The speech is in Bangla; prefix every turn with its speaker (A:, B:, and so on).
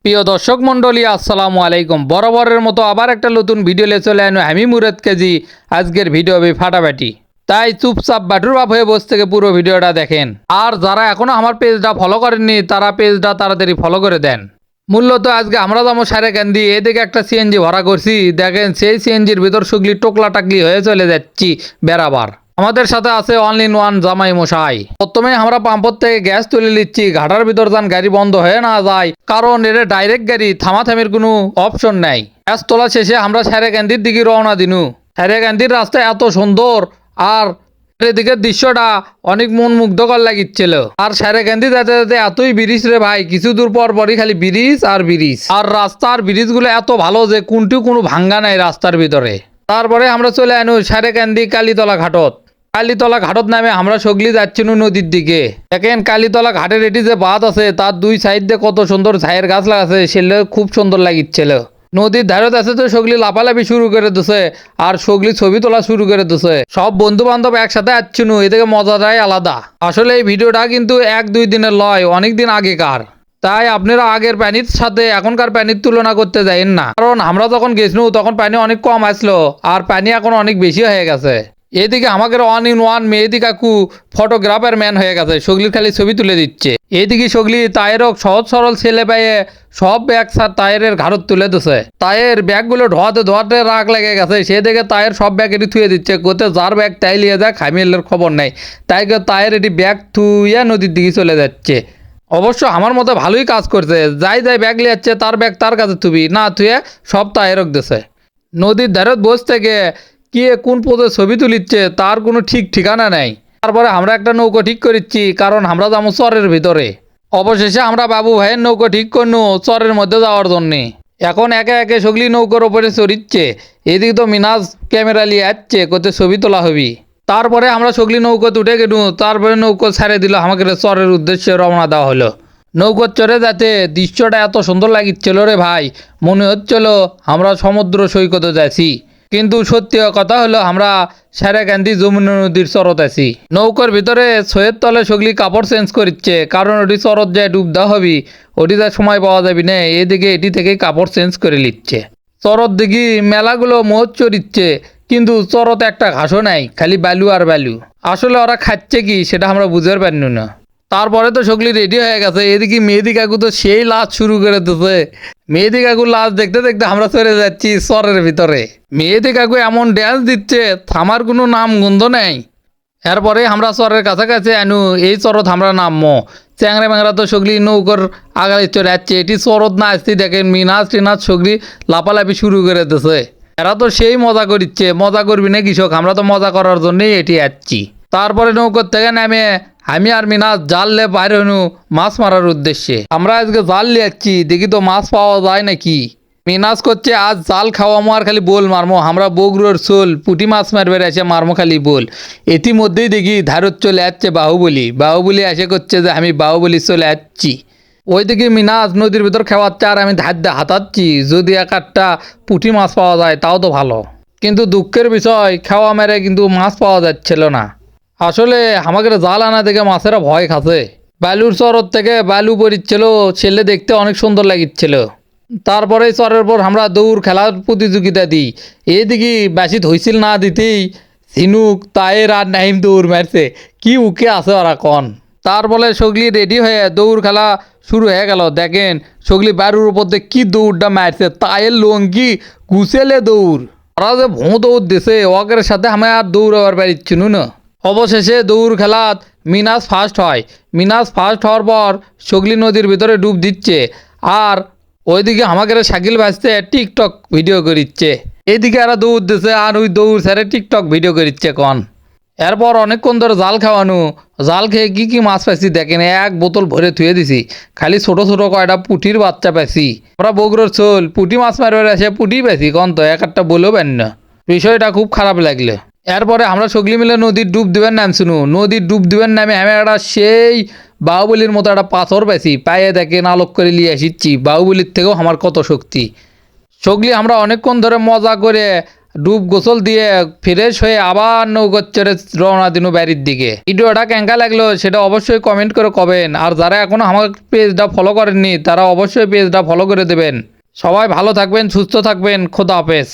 A: প্রিয় দর্শক মণ্ডলী আসসালামু আলাইকুম। বরাবরের মতো আবার একটা নতুন ভিডিও নিয়ে চলে আনো আমি মুরাদ কেজি। আজকের ভিডিও হবে ফাটাফাটি, তাই চুপচাপ বাটুর বাপ হয়ে বসে থেকে পুরো ভিডিওটা দেখেন। আর যারা এখনো আমার পেজটা ফলো করেননি তারা পেজটা তাড়াতাড়ি ফলো করে দেন। মূলত আজকে আমরা যাবো সারেকান্দি, এদিকে একটা সিএনজি ভরা করছি। দেখেন সেই সিএনজির ভিতর সুগলি টোকলা টাকলি হয়ে চলে যাচ্ছি বেড়াবার। আমাদের সাথে আছে অল ইন ওয়ান জামাই মশাই। প্রথমে আমরা পাম্পর থেকে গ্যাস তুলে নিচ্ছি, ঘাটার ভিতর যান গাড়ি বন্ধ হয়ে না যায়, কারণ এটা ডাইরেক্ট গাড়ি, থামাথামির কোনো অপশন নাই। গ্যাস তোলা শেষে আমরা সারেকান্দির দিকে রওনা দিনু। সারেকান্দির রাস্তা এত সুন্দর আর এদিকের দৃশ্যটা অনেক মন মুগ্ধকর লাগিচ্ছিল। আর সারেকান্দি যেতে যেতে এতই ব্রিজ রে ভাই, কিছু দূর পর পরই খালি ব্রিজ আর ব্রিজ। আর রাস্তার ব্রিজগুলো এত ভালো যে কোনটি কোনো ভাঙ্গা নাই রাস্তার ভিতরে। তারপরে আমরা চলে আনু সারেকান্দি কালীতলা ঘাটত। কালীতলা ঘাটত নামে আমরা সগলি যাচ্ছি নদীর দিকে। দেখেন কালীতলা ঘাটের এটি যে বাঁধ আছে তার দুই সাইড দিয়ে কত সুন্দর ছায়ের গাছ লাগাছে, সেগুলো খুব সুন্দর লাগিচ্ছিল। নদীর ধারে আছে তো সগলি লাফালাফি শুরু করে দিছে আর সগলি ছবি তোলা শুরু করে দিছে। সব বন্ধু বান্ধব একসাথে আসছিল, এ থেকে মজাটাই আলাদা। আসলে এই ভিডিওটা কিন্তু 1-2 দিনের লয়, অনেক দিন আগেকার। তাই আপনারা আগের পানির সাথে এখনকার পানির তুলনা করতে যাইন না, কারণ আমরা যখন গেছিলাম তখন পানি অনেক কম আসলো আর পানি এখন অনেক বেশি হয়ে গেছে। এদিকে আমাদের অন ইন ওয়ান মেহেদি কাকু ফটোগ্রাফার ম্যান হয়ে গেছে, সগলির খালি ছবি তুলে দিচ্ছে। এদিকে সগলি তায়েরও সহজ সরল ছেলে পেয়ে সব ব্যাগ স্যার তায়ের ঘাড়ত তুলে দিছে। তায়ের ব্যাগগুলো ধোয়াতে ধোয়াতে রাগ লেগে গেছে, সে দেখে তায়ের সব ব্যাগ এটি থুয়ে দিচ্ছে, কোথায় যার ব্যাগ তাই লিয়ে যায়, খামিলের খবর নেই। তাই তায়ের এটি ব্যাগ থুইয়া নদীর দিকে চলে যাচ্ছে। অবশ্য আমার মতো ভালোই কাজ করছে, যাই যাই ব্যাগ লিয়াচ্ছে তার ব্যাগ তার কাছে থুবি না থুয়ে সব তায়েরক দিছে। নদীর ধারত বসে থেকে কে কোন পদে ছবি তুলিচ্ছে তার কোনো ঠিক ঠিকানা নেই। তারপরে আমরা একটা নৌকো ঠিক করেছি, কারণ আমরা যাবো চরের ভিতরে। অবশেষে আমরা বাবু ভাইয়ের নৌকো ঠিক করনু চরের মধ্যে যাওয়ার জন্যে। এখন একে একে সগলি নৌকোর ওপরে চড়িচ্ছে। এদিকে তো মিনাজ ক্যামেরা নিয়ে আসছে, কোথায় ছবি তোলা হবি। তারপরে আমরা সগলি নৌকোতে উঠে গেলু, তারপরে নৌকো ছেড়ে দিল, আমাকে চরের উদ্দেশ্যে রওনা দেওয়া হলো। নৌকোর চড়ে যাতে দৃশ্যটা এত সুন্দর লাগিচ্ছিল রে ভাই, মনে হচ্ছিল আমরা সমুদ্র সৈকতে যাচ্ছি। কিন্তু সত্যি কথা হলো আমরা সারেকান্দি যমুনা নদীর চরত আছি। নৌকার ভিতরে ছয়ের তলে সগলি কাপড় চেঞ্জ করছে, কারণ ওটি চরত যায় ডুব দেওয়া হবি, ওটি তার সময় পাওয়া যাবি না, এদিকে এটি থেকে কাপড় চেঞ্জ করে নিচ্ছে। চরত দিকে মেলাগুলো মোট চড়িচ্ছে, কিন্তু চরত একটা ঘাসও নাই, খালি বালু আর বালু। আসলে ওরা খাচ্ছে কি সেটা আমরা বুঝতে পারিনি না। তারপরে তো সগলি রেডি হয়ে গেছে, এদিকে মেহেদি কাকু তো সেই লাচ শুরু করে দিচ্ছে। মেহেদি কাকু লাচ দেখতে দেখতে আমরা চলে যাচ্ছি চরের ভিতরে। মেহেদি কাকু এমন ড্যান্স দিচ্ছে, থামার কোনো নাম গন্ধ নেই। এরপরে আমরা চরের কাছাকাছি আনু, এই চরত আমরা নামবো। চ্যাংরা ম্যাংরা তো সগলি নৌকর আগালে চলে যাচ্ছে, এটি চরত না আসতে দেখেন মিনাজ টিনাজ সগলি লাফালাফি শুরু করে দিচ্ছে। এরা তো সেই মজা করিচ্ছে, মজা করবি না কৃষক, আমরা তো মজা করার জন্যই এটি যাচ্ছি। তারপরে নৌকর থেকে নামে আমি আর মিনাজ জাল লে বাইর হনু মাছ মারার উদ্দেশ্যে। আমরা আজকে জাল লিয়ে যাচ্ছি, দেখি তো মাছ পাওয়া যায় নাকি। মিনাজ করছে আজ জাল খাওয়ামো আর খালি বোল মারমো, আমরা বগুড়োর চোল পুঁটি মাছ মারবে এসে মারমো খালি বোল। ইতিমধ্যেই দেখি ধারত চলে যাচ্ছে বাহুবলী। বাহুবলী এসে করছে যে আমি বাহুবলী চলে যাচ্ছি। ওইদিকে মিনাজ নদীর ভিতর খাওয়াচ্ছে আর আমি ধার দিয়ে হাতাচ্ছি, যদি এক একটা পুঁটি মাছ পাওয়া যায় তাও তো ভালো। কিন্তু দুঃখের বিষয় খাওয়া মেরে কিন্তু মাছ পাওয়া যাচ্ছিল না। আসলে আমাকে জাল আনা দেখে মাছেরা ভয় খাচ্ছে। বালুর চরত থেকে বালু পড়িচ্ছিল, ছেলে দেখতে অনেক সুন্দর লাগিচ্ছিল। তারপরে চরের পর আমরা দৌড় খেলার প্রতিযোগিতা দিই। এদিকে বেশি ধইছিল না দিতেই ঝিনুক তায়ের আর নাহিম দৌড় মারছে, কি উকে আছে ওরা কন। তারপরে সগলি রেডি হয়ে দৌড় খেলা শুরু হয়ে গেল। দেখেন সগলি বারুর উপর দিয়ে কি দৌড়টা মারছে, তায়ের লঙ্গি গুছেলে দৌড়। ওরা যে ভোঁ দৌড় দিছে, ওকের সাথে আমি আর দৌড়াবার পারিচ্ছিল না। অবশেষে দৌড় খেলাত মিনাজ ফার্স্ট হয়। মিনাজ ফার্স্ট হওয়ার পর সগলি নদীর ভিতরে ডুব দিচ্ছে, আর ওইদিকে আমাকে শাকিল বাজতে টিকটক ভিডিও করিচ্ছে। এইদিকে এরা দৌড় দিচ্ছে আর ওই দৌড় ছেড়ে টিকটক ভিডিও করিচ্ছে কন। এরপর অনেকক্ষণ ধরে জাল খাওয়ানো, জাল খেয়ে কী কী মাছ পাইছি দেখেন, এক বোতল ভরে থুয়ে দিছি, খালি ছোট ছোট কয়টা পুঁটির বাচ্চা পাইছি। আমরা বগুড়োর চোল পুঁটি মাছ মারবে এসে পুঁটি পাইছি কন, তো এক একটা বলেও পান না। বিষয়টা খুব খারাপ লাগলে। এরপরে আমরা সগলি মিলে নদীর ডুব দিবেন নামছিনু। নদীর ডুব দিবেন নামে আমি একটা সেই বাহুবলীর মতো একটা পাথর পাইছি, পায়ে দেখে আলোক করে নিয়ে আসিচ্ছি। বাহুবলীর থেকেও আমার কত শক্তি। সগলি আমরা অনেকক্ষণ ধরে মজা করে ডুব গোসল দিয়ে ফ্রেশ হয়ে আবার নৌকো চড়ে রওনা দিনু বাড়ির দিকে। ভিডিওটা কেঙ্কা লাগলো সেটা অবশ্যই কমেন্ট করে কবেন। আর যারা এখনো আমার পেজটা ফলো করেননি তারা অবশ্যই পেজটা ফলো করে দেবেন। সবাই ভালো থাকবেন, সুস্থ থাকবেন, খোদা হাফেজ।